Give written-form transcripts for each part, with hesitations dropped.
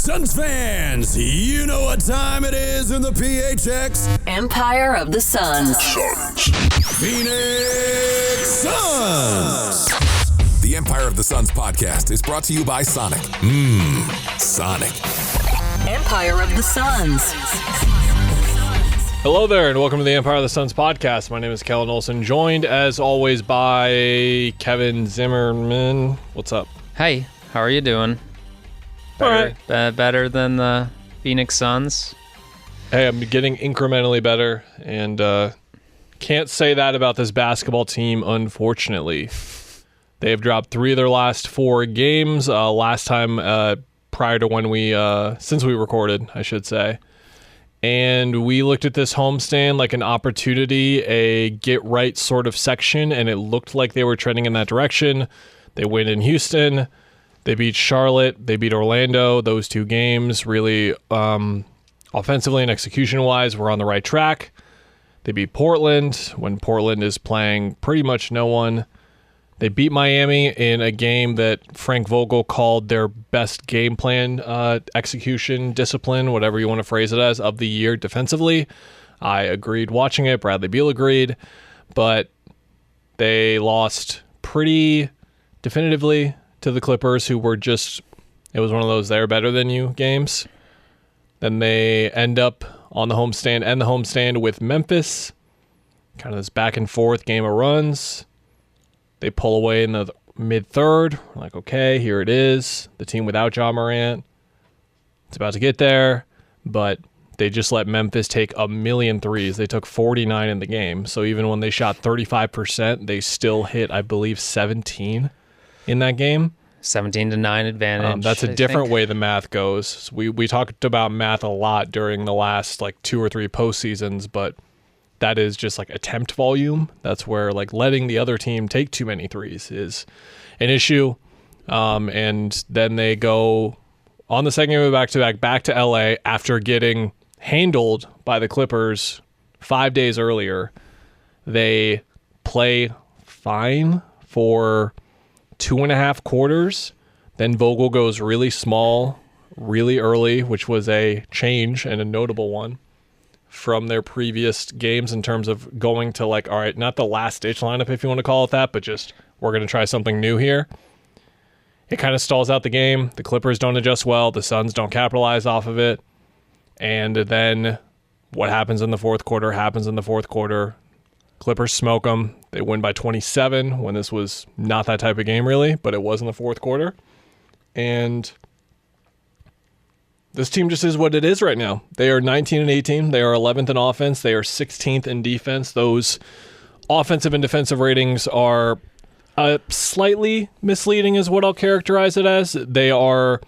Suns fans, you know what time it is in the PHX. Empire of the Suns. Phoenix Suns. The Empire of the Suns podcast is brought to you by Sonic. Sonic. Empire of the Suns. Hello there, and welcome to the Empire of the Suns podcast. My name is Kellen Olson, joined as always by Kevin Zimmerman. What's up? Hey, how are you doing? Better than the Phoenix Suns? Hey, I'm getting incrementally better, and can't say that about this basketball team, unfortunately. They have dropped 3 of their last 4 games, last time prior to since we recorded, I should say. And we looked at this homestand like an opportunity, a get-right sort of section, and it looked like they were trending in that direction. They win in Houston. They beat Charlotte. They beat Orlando. Those 2 games really, offensively and execution-wise, were on the right track. They beat Portland when Portland is playing pretty much no one. They beat Miami in a game that Frank Vogel called their best game plan execution, discipline, whatever you want to phrase it as, of the year defensively. I agreed watching it. Bradley Beal agreed. But they lost pretty definitively to the Clippers, who were just, it was one of those they're better than you games. Then they end up on the homestand with Memphis. Kind of this back and forth game of runs. They pull away in the mid-third. We're like, okay, here it is. The team without Ja Morant. It's about to get there. But they just let Memphis take a million threes. They took 49 in the game. So even when they shot 35%, they still hit, I believe, 17 in that game. 17-9 advantage. That's a different way the math goes. We talked about math a lot during the last 2 or 3 postseasons, but that is just attempt volume. That's where letting the other team take too many threes is an issue. And then they go on the second game of back-to-back back to LA after getting handled by the Clippers 5 days earlier. They play fine for 2.5 quarters. Then Vogel goes really small, really early, which was a change and a notable one from their previous games in terms of going to all right, not the last ditch lineup if you want to call it that, but just we're going to try something new here. It kind of stalls out the game. The Clippers don't adjust well. The Suns don't capitalize off of it. And then what happens in the fourth quarter happens in the fourth quarter. Clippers smoke them. They win by 27 when this was not that type of game really, but it was in the fourth quarter. And this team just is what it is right now. They are 19 and 18. They are 11th in offense. They are 16th in defense. Those offensive and defensive ratings are slightly misleading is what I'll characterize it as. They are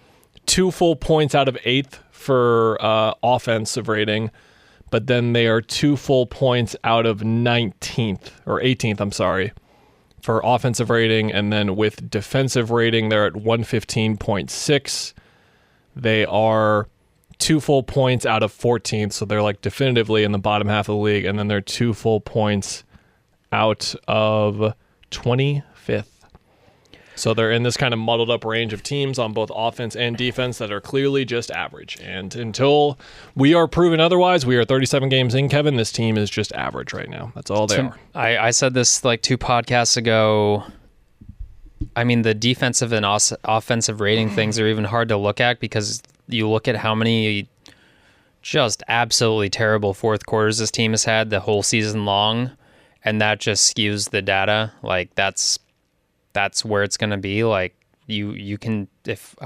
2 full points out of 8th for offensive rating, but then they are 2 full points out of 19th or 18th, I'm sorry, for offensive rating. And then with defensive rating, they're at 115.6. They are 2 full points out of 14th, so they're definitively in the bottom half of the league. And then they're 2 full points out of 25th. So they're in this kind of muddled up range of teams on both offense and defense that are clearly just average. And until we are proven otherwise, we are 37 games in, Kevin. This team is just average right now. That's all they are. I said this 2 podcasts ago. I mean, the defensive and offensive rating things are even hard to look at because you look at how many just absolutely terrible fourth quarters this team has had the whole season long, and that just skews the data. That's where it's going to be. You can, if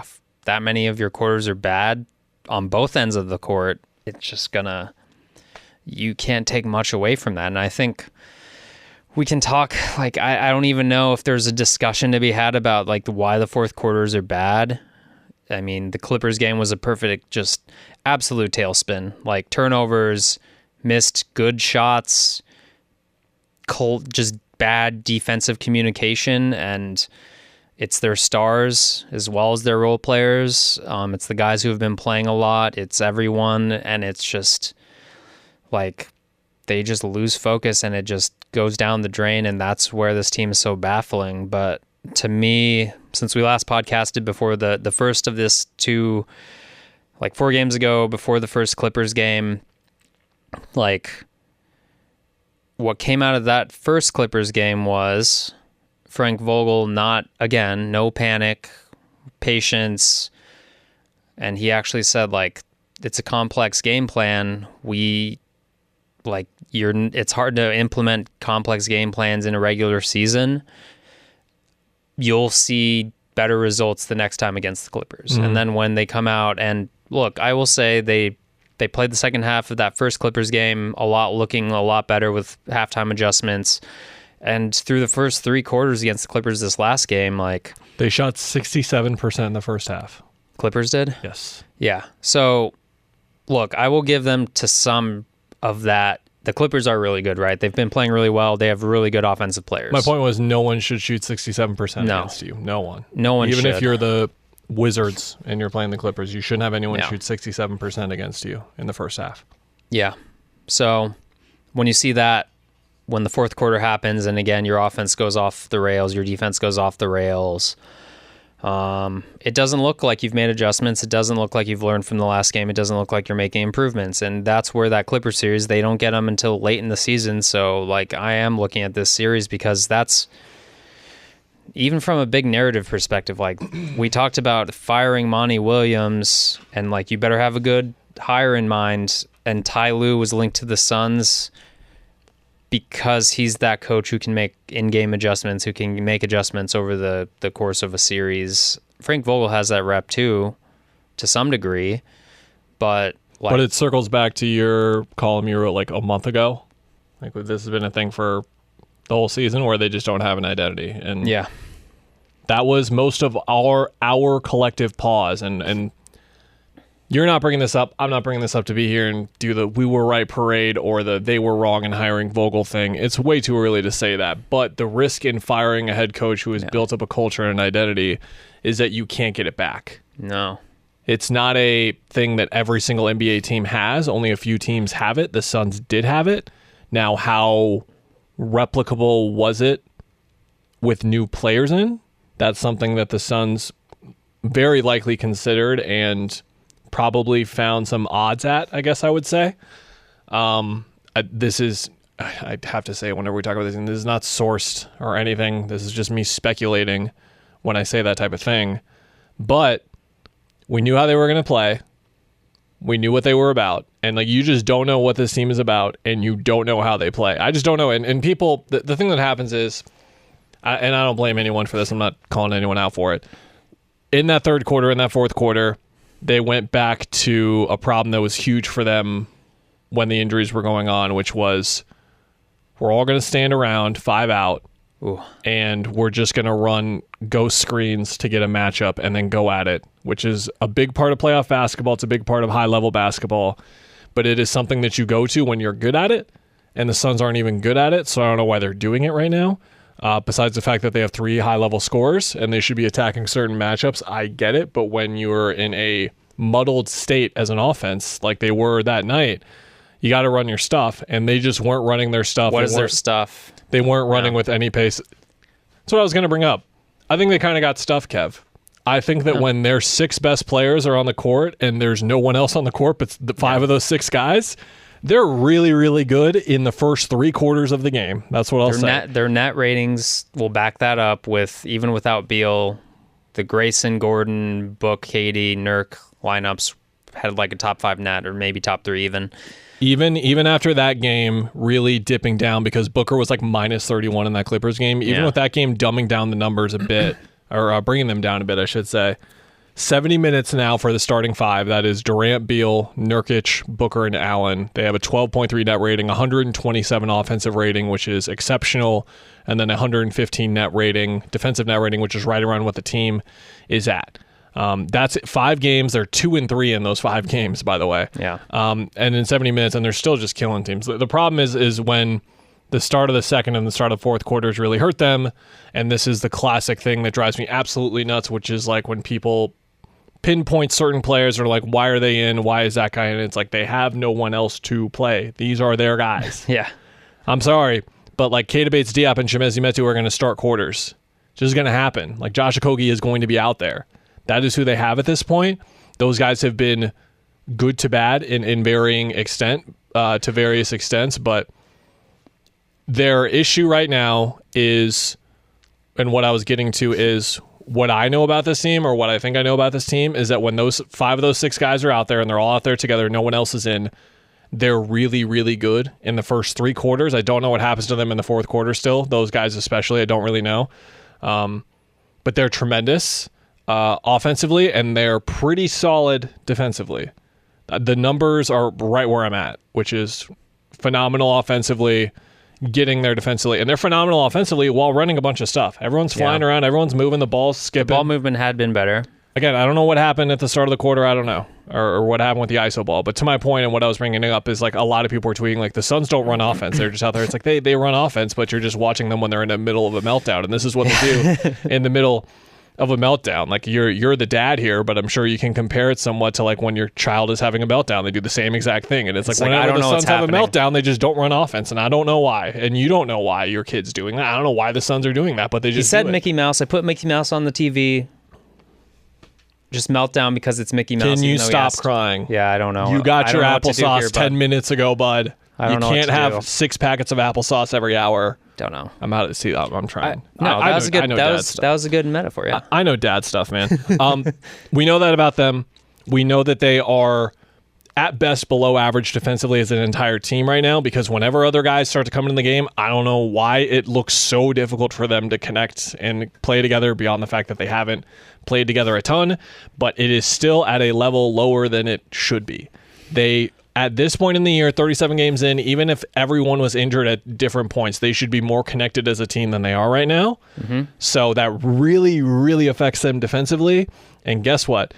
that many of your quarters are bad on both ends of the court, it's just you can't take much away from that. And I think we can talk, I don't even know if there's a discussion to be had about why the fourth quarters are bad. I mean, the Clippers game was a perfect, just absolute tailspin. Turnovers, missed good shots, just bad defensive communication, and it's their stars as well as their role players. It's the guys who have been playing a lot. It's everyone, and it's just they just lose focus and it just goes down the drain, and that's where this team is so baffling. But to me, since we last podcasted before the first of this 2 like 4 games ago before the first Clippers game, like what came out of that first Clippers game was Frank Vogel no panic, patience, and he actually said, like, it's a complex game plan. It's hard to implement complex game plans in a regular season. You'll see better results the next time against the Clippers. And then when they come out, and look, I will say they played the second half of that first Clippers game looking a lot better with halftime adjustments. And through the first 3 quarters against the Clippers this last game, like, They shot 67% in the first half. Clippers did? Yes. Yeah. So, look, I will give them to some of that. The Clippers are really good, right? They've been playing really well. They have really good offensive players. My point was no one should shoot 67% against you. No one. No one Even should. if you're the Wizards and you're playing the Clippers, you shouldn't have anyone No. shoot 67% against you in the first half. Yeah. So when you see that, when the fourth quarter happens, and again, your offense goes off the rails, your defense goes off the rails, it doesn't look like you've made adjustments. It doesn't look like you've learned from the last game. It doesn't look like you're making improvements. And that's where that Clippers series, they don't get them until late in the season. So, like, I am looking at this series because that's, even from a big narrative perspective, like, we talked about firing Monty Williams, and, like, you better have a good hire in mind. And Ty Lue was linked to the Suns because he's that coach who can make in-game adjustments, who can make adjustments over the course of a series. Frank Vogel has that rep too, to some degree, but it circles back to your column you wrote like a month ago. Like, this has been a thing for the whole season where they just don't have an identity, and yeah, that was most of our collective pause. And you're not bringing this up. I'm not bringing this up to be here and do the "we were right" parade or the "they were wrong" in hiring Vogel thing. It's way too early to say that. But the risk in firing a head coach who has built up a culture and an identity is that you can't get it back. no, It's not a thing that every single NBA team has. Only a few teams have it. The Suns did have it. Now, how replicable was it with new players in? That's something that the Suns very likely considered and probably found some odds at, I guess I would say. I have to say, whenever we talk about this, and this is not sourced or anything. This is just me speculating when I say that type of thing. But we knew how they were going to play. We knew what they were about. And, like, you just don't know what this team is about, and you don't know how they play. I just don't know. And people, the thing that happens is, and I don't blame anyone for this. I'm not calling anyone out for it. In that third quarter, in that fourth quarter, they went back to a problem that was huge for them when the injuries were going on, which was, we're all going to stand around 5 out. Ooh. And we're just going to run ghost screens to get a matchup and then go at it, which is a big part of playoff basketball. It's a big part of high-level basketball, but it is something that you go to when you're good at it, and the Suns aren't even good at it, so I don't know why they're doing it right now. Besides the fact that they have 3 high-level scorers and they should be attacking certain matchups, I get it, but when you're in a muddled state as an offense like they were that night, you got to run your stuff, and they just weren't running their stuff. What is their stuff? They weren't running with any pace. That's what I was going to bring up. I think they kind of got stuff, Kev. I think that when their 6 best players are on the court and there's no one else on the court but the 5 of those 6 guys, they're really, really good in the first 3 quarters of the game. That's what I'll say. Their net ratings will back that up with, even without Beal, the Grayson, Gordon, Book, Katie, Nurk lineups had like a top 5 net, or maybe top 3 even. Even after that game really dipping down, because Booker was like minus 31 in that Clippers game, even with that game dumbing down the numbers a bit, or bringing them down a bit, I should say. 70 minutes now for the starting 5. That is Durant, Beal, Nurkic, Booker, and Allen. They have a 12.3 net rating, 127 offensive rating, which is exceptional, and then 115 net rating, defensive net rating, which is right around what the team is at. That's 5 games. They're 2-3 in those 5 games, by the way. Yeah. And in 70 minutes, and they're still just killing teams. The problem is when the start of the second and the start of the fourth quarters really hurt them, and this is the classic thing that drives me absolutely nuts, which is like when people pinpoint certain players, or like, why are they in? Why is that guy in? It's like they have no one else to play. These are their guys. Yeah. I'm sorry, but like Keita Bates-Diop and Chimezie Metu are going to start quarters. It's just going to happen. Like Josh Okogie is going to be out there. That is who they have at this point. Those guys have been good to bad in varying extent, to various extents, but their issue right now is, and what I was getting to is what I know about this team, or what I think I know about this team, is that when those 5 of those 6 guys are out there and they're all out there together, no one else is in, they're really, really good in the first 3 quarters. I don't know what happens to them in the fourth quarter still. Those guys especially, I don't really know. But they're tremendous offensively, and they're pretty solid defensively. The numbers are right where I'm at, which is phenomenal offensively, getting there defensively. And they're phenomenal offensively while running a bunch of stuff. Everyone's flying around. Everyone's moving the ball, skipping. The ball movement had been better. Again, I don't know what happened at the start of the quarter. I don't know. Or what happened with the ISO ball. But to my point, and what I was bringing up is, like, a lot of people are tweeting, like, the Suns don't run offense. They're just out there. It's like they run offense, but you're just watching them when they're in the middle of a meltdown. And this is what they do in the middle of a meltdown. Like, you're the dad here, but I'm sure you can compare it somewhat to, like, when your child is having a meltdown. They do the same exact thing. And it's like whenever the Suns have a meltdown, they just don't run offense. And I don't know why. And you don't know why your kid's doing that. I don't know why the Suns are doing that, but they just He said do it. Mickey Mouse. I put Mickey Mouse on the TV. Just meltdown because it's Mickey Mouse. Can you stop crying? Yeah, I don't know. You got your applesauce 10 minutes ago, bud. I don't know you what can't to have do. 6 packets of applesauce every hour. Don't know. I'm out to see that. I'm trying. That was a good. That was a good metaphor. Yeah. I know dad stuff, man. We know that about them. We know that they are at best below average defensively as an entire team right now, because whenever other guys start to come in the game, I don't know why it looks so difficult for them to connect and play together, beyond the fact that they haven't played together a ton, but it is still at a level lower than it should be. They, at this point in the year, 37 games in, even if everyone was injured at different points, they should be more connected as a team than they are right now. Mm-hmm. So that really, really affects them defensively. And guess what?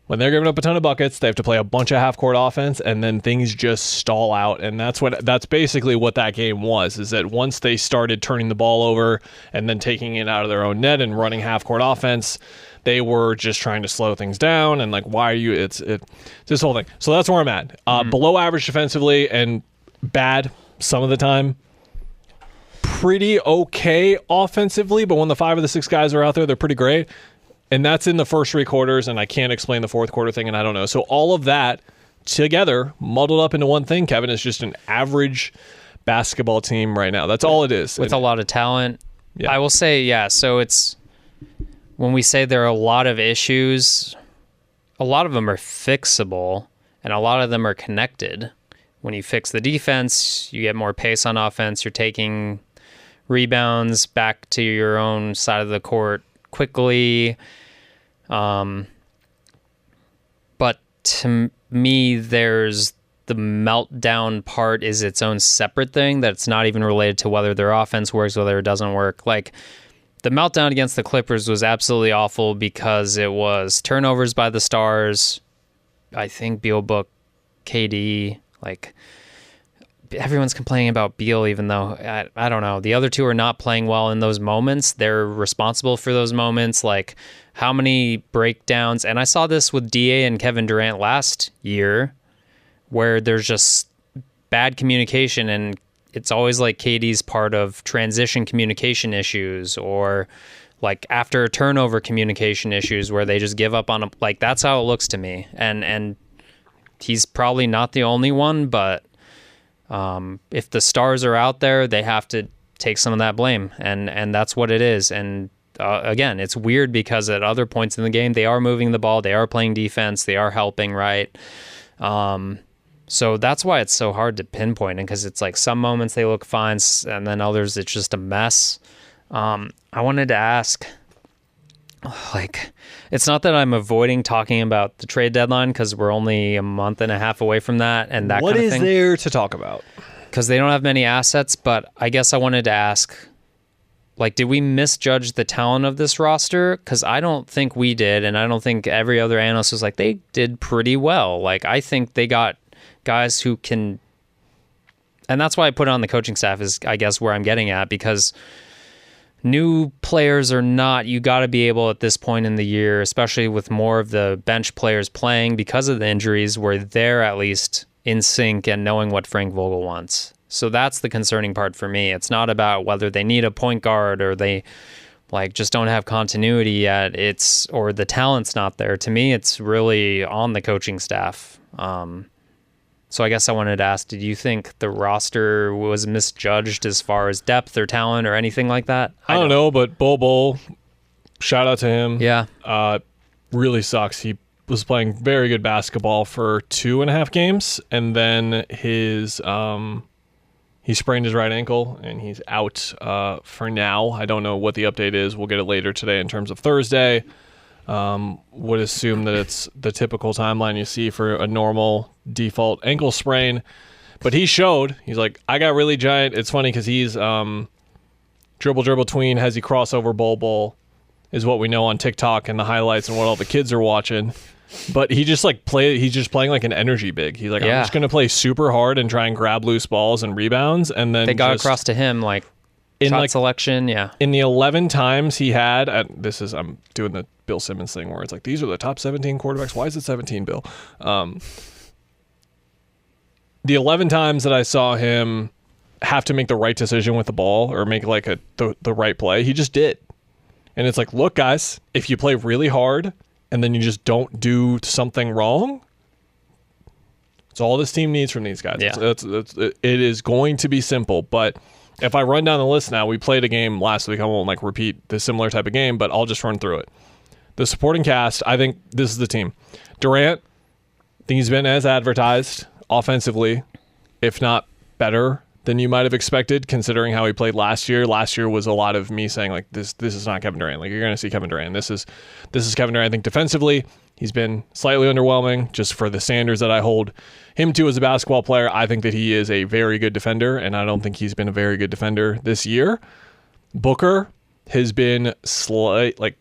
When they're giving up a ton of buckets, they have to play a bunch of half-court offense, and then things just stall out. And that's basically what that game was, is that once they started turning the ball over and then taking it out of their own net and running half-court offense, they were just trying to slow things down. And, like, why are you... It's this whole thing. So that's where I'm at. Below average defensively and bad some of the time. Pretty okay offensively, but when the 5 of the 6 guys are out there, they're pretty great. And that's in the first 3 quarters, and I can't explain the fourth quarter thing, and I don't know. So all of that together, muddled up into one thing, Kevin, is just an average basketball team right now. That's all it is. With a lot of talent. Yeah. I will say, yeah, so it's... When we say there are a lot of issues, a lot of them are fixable, and a lot of them are connected. When you fix the defense, you get more pace on offense. You're taking rebounds back to your own side of the court quickly. But to me, there's the meltdown part is its own separate thing that's not even related to whether their offense works, whether it doesn't work. Like, the meltdown against the Clippers was absolutely awful because it was turnovers by the Stars. I think Beal booked KD. Like, everyone's complaining about Beal, even though, I don't know. The other two are not playing well in those moments. They're responsible for those moments. Like, how many breakdowns? And I saw this with DA and Kevin Durant last year, where there's just bad communication, and it's always like KD's part of transition communication issues, or like after a turnover communication issues where they just give up on like, that's how it looks to me. And he's probably not the only one, but if the Stars are out there, they have to take some of that blame, and that's what it is. And again, it's weird because at other points in the game, they are moving the ball, they are playing defense, they are helping, right? So that's why it's so hard to pinpoint, because it's like some moments they look fine, and then others it's just a mess. I wanted to ask, like, it's not that I'm avoiding talking about the trade deadline, because we're only a month and a half away from that, and that kind of thing. What is there to talk about? Because they don't have many assets, but I guess I wanted to ask, like, did we misjudge the talent of this roster? Because I don't think we did, and I don't think every other analyst was like, they did pretty well. Like, I think they got guys who can, and that's why I put it on the coaching staff, is I guess where I'm getting at, because new players or not, you got to be able at this point in the year, especially with more of the bench players playing because of the injuries, where they're at least in sync and knowing what Frank Vogel wants. So that's the concerning part for me. It's not about whether they need a point guard or they like just don't have continuity yet, or the talent's not there. To me, it's really on the coaching staff. So I guess I wanted to ask, did you think the roster was misjudged as far as depth or talent or anything like that? I don't know, but Bol, shout out to him. Yeah. Really sucks. He was playing very good basketball for 2.5 games, and then he sprained his right ankle, and he's out for now. I don't know what the update is. We'll get it later today in terms of Thursday. Would assume that it's the typical timeline you see for a normal default ankle sprain. But he's like, I got really giant. It's funny because he's dribble tween, has he crossover Bol is what we know on TikTok and the highlights and what all the kids are watching. But he just he's just playing like an energy big. He's like, I'm just going to play super hard and try and grab loose balls and rebounds. And then they got across to him, like, shot selection, yeah. In the 11 times he had, I'm doing the Bill Simmons thing where it's like, these are the top 17 quarterbacks. Why is it 17, Bill? The 11 times that I saw him have to make the right decision with the ball or make like the right play, he just did. And it's like, look, guys, if you play really hard and then you just don't do something wrong, it's all this team needs from these guys. Yeah. It is going to be simple, but if I run down the list now, we played a game last week. I won't like repeat the similar type of game, but I'll just run through it. The supporting cast, I think this is the team. Durant, I think he's been as advertised offensively, if not better than you might have expected, considering how he played last year. Last year was a lot of me saying like this is not Kevin Durant. Like you're going to see Kevin Durant. This is Kevin Durant. I think defensively, he's been slightly underwhelming just for the standards that I hold him to as a basketball player. I think that he is a very good defender, and I don't think he's been a very good defender this year. Booker has been like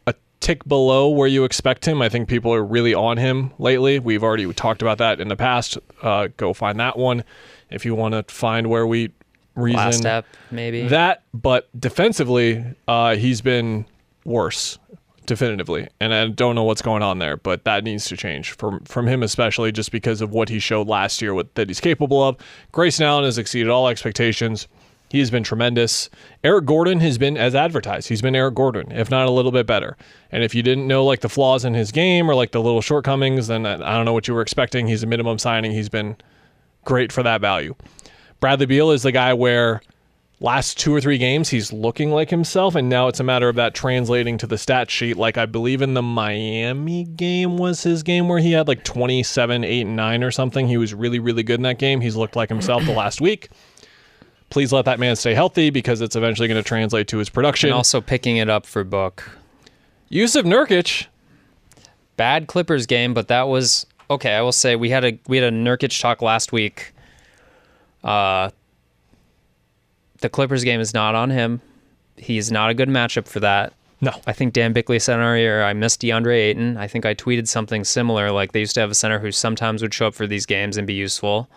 a tick below where you expect him. I think people are really on him lately. We've already talked about that in the past. Go find that one if you want to find where we reason last step, maybe. That, but defensively, he's been worse. Definitively, and I don't know what's going on there, but that needs to change from him, especially just because of what he showed last year that he's capable of. Grayson Allen has exceeded all expectations. He has been tremendous. Eric Gordon has been as advertised. He's been Eric Gordon, if not a little bit better. And if you didn't know like the flaws in his game or like the little shortcomings, then I don't know what you were expecting. He's a minimum signing. He's been great for that value. Bradley Beal is the guy where last 2 or 3 games, he's looking like himself, and now it's a matter of that translating to the stat sheet. Like, I believe in the Miami game was his game where he had like 27, 8, and 9 or something. He was really, really good in that game. He's looked like himself the last week. Please let that man stay healthy because it's eventually going to translate to his production. And also picking it up for Book. Yusuf Nurkic. Bad Clippers game, but that was... Okay, I will say we had a Nurkic talk last week. The Clippers game is not on him. He's not a good matchup for that. No. I think Dan Bickley said earlier, I missed DeAndre Ayton. I think I tweeted something similar, like they used to have a center who sometimes would show up for these games and be useful,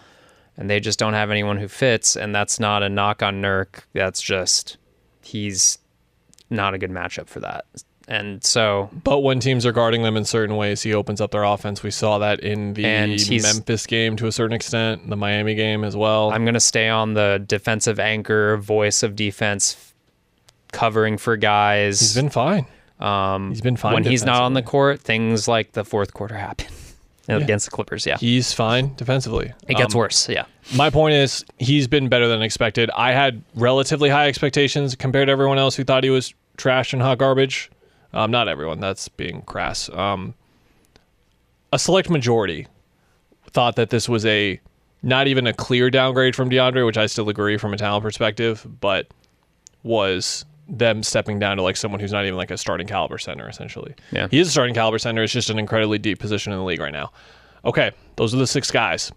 and they just don't have anyone who fits, and that's not a knock on Nurk. That's just, he's not a good matchup for that. And so... But when teams are guarding them in certain ways, he opens up their offense. We saw that in the Memphis game to a certain extent, the Miami game as well. I'm going to stay on the defensive anchor, voice of defense, covering for guys. He's been fine. He's been fine. When he's not on the court, things like the fourth quarter happen against the Clippers, yeah. He's fine defensively. It gets worse, yeah. My point is, he's been better than expected. I had relatively high expectations compared to everyone else who thought he was trash and hot garbage. Not everyone, that's being crass. A select majority thought that this was not even a clear downgrade from DeAndre, which I still agree from a talent perspective, but was them stepping down to like someone who's not even like a starting caliber center, essentially. Yeah. He is a starting caliber center. It's just an incredibly deep position in the league right now. Okay, those are the 6 guys.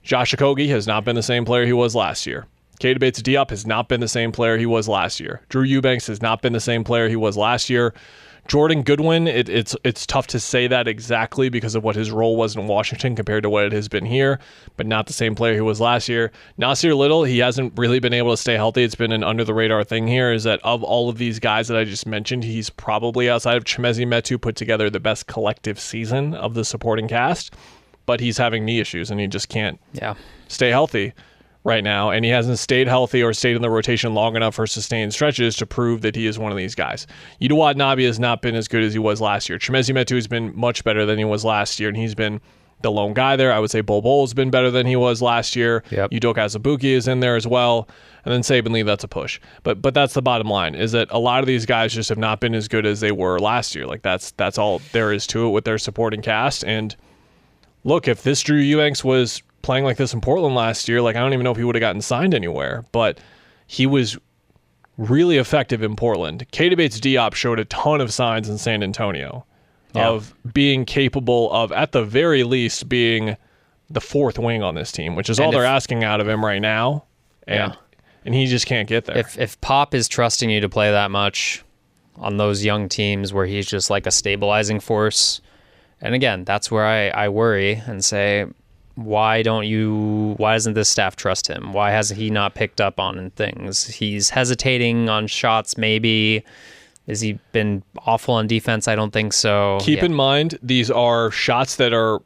Josh Okogie has not been the same player he was last year. Keita Bates-Diop has not been the same player he was last year. Drew Eubanks has not been the same player he was last year. Jordan Goodwin, it's tough to say that exactly because of what his role was in Washington compared to what it has been here, but not the same player he was last year. Nasir Little, he hasn't really been able to stay healthy. It's been an under-the-radar thing here, is that of all of these guys that I just mentioned, he's probably, outside of Chimezie Metu, put together the best collective season of the supporting cast, but he's having knee issues, and he just can't stay healthy. right now, and he hasn't stayed healthy or stayed in the rotation long enough for sustained stretches to prove that he is one of these guys. Yuta Watanabe has not been as good as he was last year. Chimezie Metu has been much better than he was last year, and he's been the lone guy there. I would say Bol Bol has been better than he was last year. Yep. Udoka Azubuike is in there as well. And then Saban Lee, that's a push. But that's the bottom line, is that a lot of these guys just have not been as good as they were last year. Like that's all there is to it with their supporting cast. And look, if this Drew Eubanks was playing like this in Portland last year, like I don't even know if he would have gotten signed anywhere, but he was really effective in Portland. Keita Bates-Diop showed a ton of signs in San Antonio of being capable of, at the very least, being the fourth wing on this team, which is all they're asking out of him right now. And he just can't get there. If Pop is trusting you to play that much on those young teams where he's just like a stabilizing force, and again, that's where I worry and say, why doesn't this staff trust him? Why hasn't he not picked up on things? He's hesitating on shots, maybe. Has he been awful on defense? I don't think so. Keep in mind, these are shots that are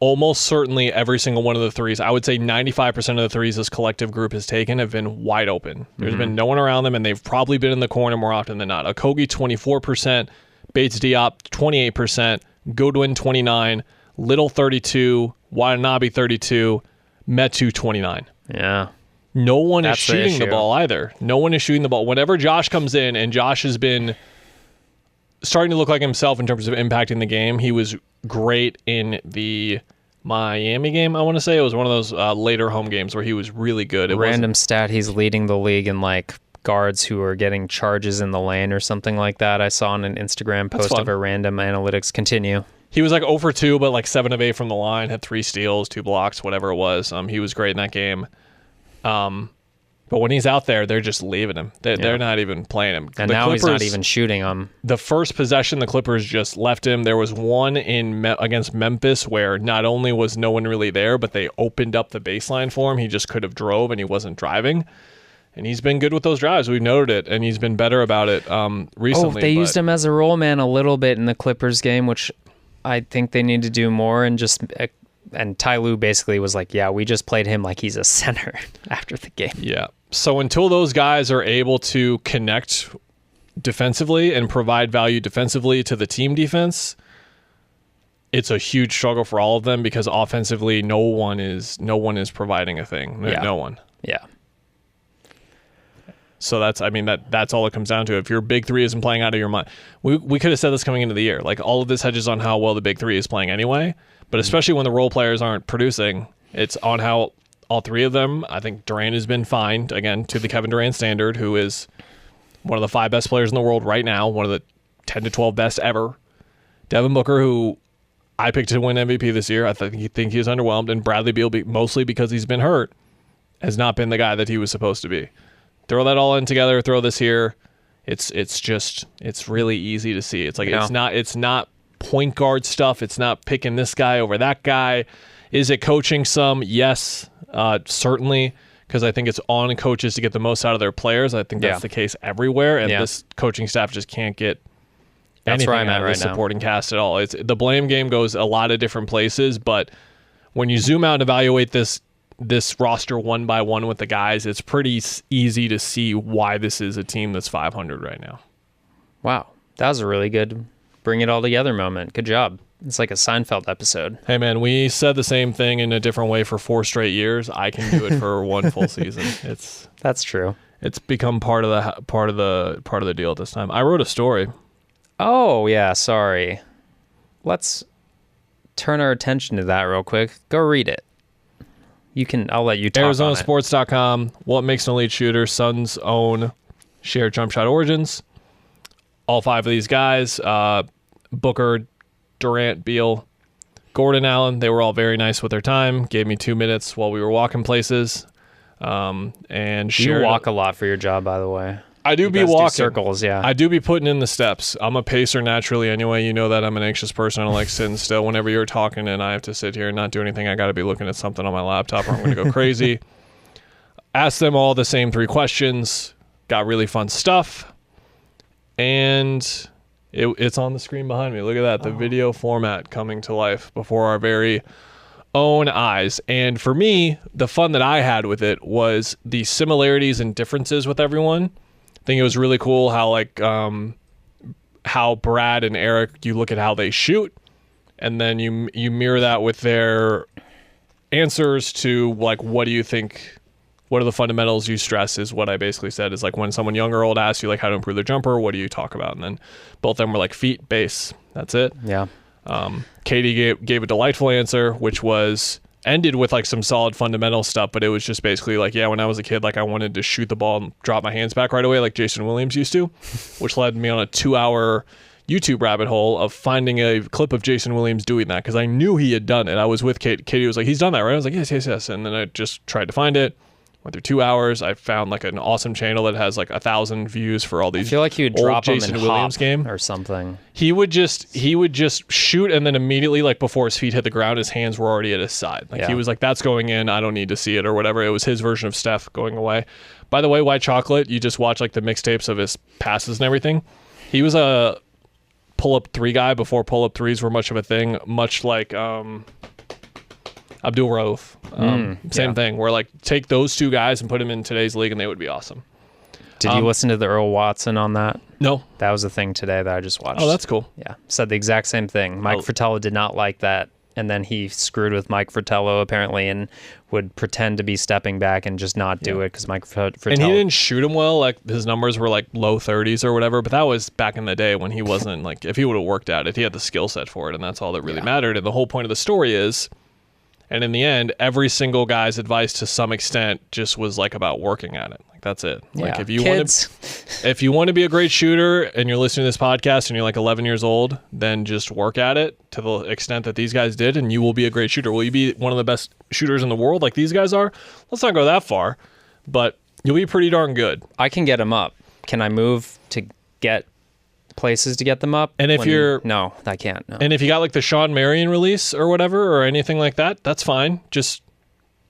almost certainly every single one of the threes. I would say 95% of the threes this collective group has taken have been wide open. There's been no one around them, and they've probably been in the corner more often than not. Okogie, 24%, Bates-Diop, 28%, Goodwin, 29%, Little, 32%, Watanabe, 32%, Metu, 29%. Yeah. No one is shooting the ball either. No one is shooting the ball. Whenever Josh comes in, and Josh has been starting to look like himself in terms of impacting the game, he was great in the Miami game, I want to say. It was one of those later home games where he was really good. Random stat, he's leading the league in like guards who are getting charges in the lane or something like that. I saw on an Instagram post of a random analytics. Continue. He was like 0 for 2, but like 7 of 8 from the line, had 3 steals, 2 blocks, whatever it was. He was great in that game. But when he's out there, they're just leaving him. They're not even playing him. And now Clippers, he's not even shooting them. The first possession, the Clippers just left him. There was one against Memphis where not only was no one really there, but they opened up the baseline for him. He just could have drove, and he wasn't driving. And he's been good with those drives. We've noted it, and he's been better about it recently. They used him as a roll man a little bit in the Clippers game, which I think they need to do more. And Ty Lue basically was like, yeah, we just played him like he's a center after the game. Yeah. So until those guys are able to connect defensively and provide value defensively to the team defense, it's a huge struggle for all of them, because offensively no one is providing a thing. No one. Yeah. So that's all it comes down to. If your big three isn't playing out of your mind, we could have said this coming into the year. Like, all of this hedges on how well the big three is playing anyway. But especially when the role players aren't producing, it's on how all three of them. I think Durant has been fine, again, to the Kevin Durant standard, who is one of the 5 best players in the world right now, one of the 10 to 12 best ever. Devin Booker, who I picked to win MVP this year, I think he was underwhelmed, and Bradley Beal, mostly because he's been hurt, has not been the guy that he was supposed to be. Throw that all in together, throw this here. It's really easy to see. It's like it's not point guard stuff. It's not picking this guy over that guy. Is it coaching some? Yes, certainly, because I think it's on coaches to get the most out of their players. I think that's the case everywhere, and this coaching staff just can't get anything out of the supporting cast at all. It's the blame game goes a lot of different places, but when you zoom out and evaluate this roster one by one with the guys, it's pretty easy to see why this is a team that's 500 right now. Wow, that was a really good bring it all together moment. Good job. It's like a Seinfeld episode. Hey man, we said the same thing in a different way for 4 straight years. I can do it for 1 full season. That's true. It's become part of the deal at this time. I wrote a story. Oh yeah, sorry. Let's turn our attention to that real quick. Go read it. I'll let you talk on it. ArizonaSports.com. What makes an elite shooter? Suns own shared jump shot origins. All 5 of these guys, Booker, Durant, Beal, Gordon, Allen, they were all very nice with their time. Gave me 2 minutes while we were walking places. And you walk a lot for your job, by the way. I do be walking circles, yeah. I do be putting in the steps. I'm a pacer naturally anyway. You know that I'm an anxious person. I don't like sitting still. Whenever you're talking and I have to sit here and not do anything, I got to be looking at something on my laptop or I'm going to go crazy. Asked them all the same 3 questions. Got really fun stuff. And it's on the screen behind me. Look at that. The video format coming to life before our very own eyes. And for me, the fun that I had with it was the similarities and differences with everyone. I think it was really cool how how Brad and Eric, you look at how they shoot, and then you mirror that with their answers to like, what do you think, what are the fundamentals you stress, is what I basically said, is like when someone young or old asks you like how to improve their jumper, what do you talk about? And then both of them were like feet, base, that's it. Yeah. Katie gave a delightful answer, which was ended with like some solid fundamental stuff, but it was just basically like, yeah, when I was a kid, like I wanted to shoot the ball and drop my hands back right away like Jason Williams used to, which led me on a 2-hour YouTube rabbit hole of finding a clip of Jason Williams doing that, because I knew he had done it. I was with Kate. Katie was like, he's done that, right? I was like, yes. And then I just tried to find it. Went through 2 hours. I found like an awesome channel that has like 1,000 views for all these. I feel like he would old drop Jason him in Williams hop game or something. He would just shoot, and then immediately, like before his feet hit the ground, his hands were already at his side. Like he was like, that's going in, I don't need to see it or whatever. It was his version of Steph going away. By the way, White Chocolate, you just watch like the mixtapes of his passes and everything. He was a pull-up 3 guy before pull-up 3s were much of a thing, much like Abdul Rauf. Same thing, where like take those 2 guys and put them in today's league and they would be awesome. Did you listen to the Earl Watson on that? No. That was the thing today that I just watched. Oh, that's cool. Yeah. Said the exact same thing. Mike Fratello did not like that. And then he screwed with Mike Fratello apparently and would pretend to be stepping back and just not do it because Mike Fratello. And he didn't shoot him well. Like his numbers were like low 30s or whatever. But that was back in the day when he wasn't like, if he would have worked at it, he had the skill set for it. And that's all that really mattered. And the whole point of the story is, and in the end, every single guy's advice to some extent just was like about working at it. Like that's it. Like if you want to be a great shooter and you're listening to this podcast and you're like 11 years old, then just work at it to the extent that these guys did, and you will be a great shooter. Will you be one of the best shooters in the world like these guys are? Let's not go that far, but you'll be pretty darn good. I can get them up. Can I move to get places to get them up? And if no, I can't. No. And if you got like the Sean Marion release or whatever or anything like that, that's fine. Just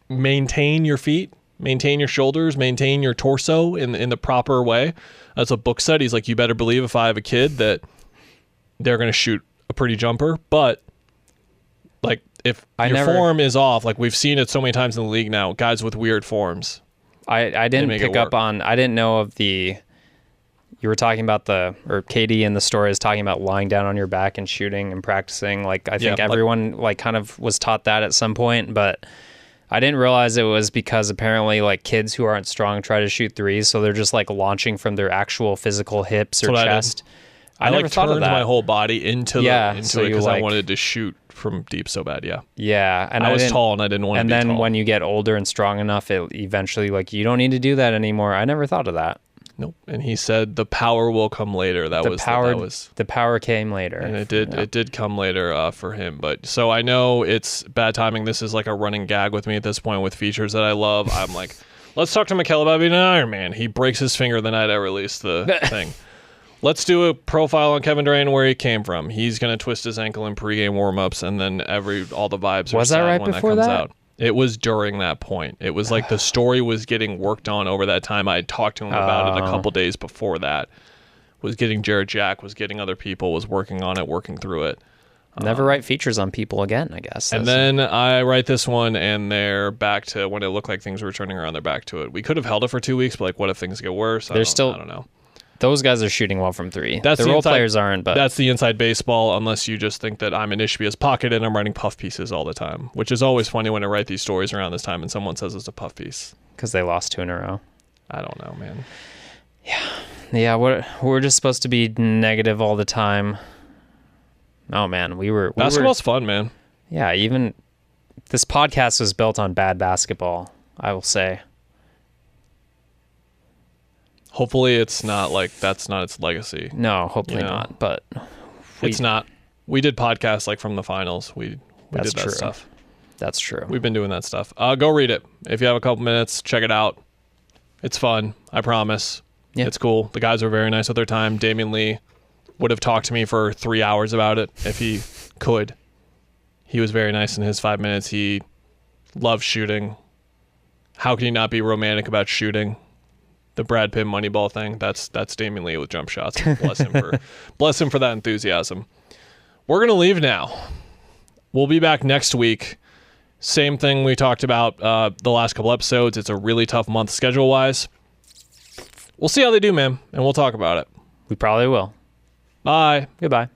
maintain your feet, maintain your shoulders, maintain your torso in the proper way. That's what Book said. He's like, you better believe if I have a kid that they're going to shoot a pretty jumper. But like if your form is off, like we've seen it so many times in the league now, guys with weird forms. I didn't pick up on, I didn't know of the, you were talking about or Katie in the story is talking about lying down on your back and shooting and practicing. Like I think everyone like kind of was taught that at some point, but I didn't realize it was because apparently like kids who aren't strong try to shoot threes, so they're just like launching from their actual physical hips or chest. I never like thought of turned that. my whole body into it because I wanted to shoot from deep so bad. Yeah, and I was tall and I didn't want to be tall. And then when you get older and strong enough, it eventually like you don't need to do that anymore. I never thought of that. Nope. And he said the power will come later. The power came later. And it did come later for him. But so I know it's bad timing. This is like a running gag with me at this point with features that I love. I'm like, let's talk to Mikkel about being an Iron Man. He breaks his finger the night I released the thing. Let's do a profile on Kevin Durant where he came from. He's going to twist his ankle in pregame warmups, and then all the vibes are sad when that comes out. It was during that point. It was like the story was getting worked on over that time. I had talked to him about it a couple days before that. Was getting Jared Jack, was getting other people, was working on it, working through it. Never write features on people again, I guess. And then I write this one, and they're back to when it looked like things were turning around. They're back to it. We could have held it for 2 weeks, but like, what if things get worse? I don't know. Those guys are shooting well from three. The role players aren't, but that's the inside baseball, unless you just think that I'm in Ishbia's pocket and I'm writing puff pieces all the time, which is always funny when I write these stories around this time and someone says it's a puff piece. Because they lost 2 in a row. I don't know, man. Yeah, we're just supposed to be negative all the time. Oh, man, basketball's fun, man. Yeah, even this podcast was built on bad basketball, I will say. Hopefully it's not like that's not its legacy. No, hopefully not. But it's not. We did podcasts like from the finals. We did that stuff. That's true. We've been doing that stuff. Go read it. If you have a couple minutes, check it out. It's fun. I promise. Yeah. It's cool. The guys are very nice with their time. Damian Lee would have talked to me for 3 hours about it if he could. He was very nice in his 5 minutes. He loves shooting. How can you not be romantic about shooting? The Brad Pitt Moneyball thing. That's Damian Lee with jump shots. Bless him for that enthusiasm. We're gonna leave now. We'll be back next week. Same thing we talked about the last couple episodes. It's a really tough month schedule-wise. We'll see how they do, man, and we'll talk about it. We probably will. Bye. Goodbye.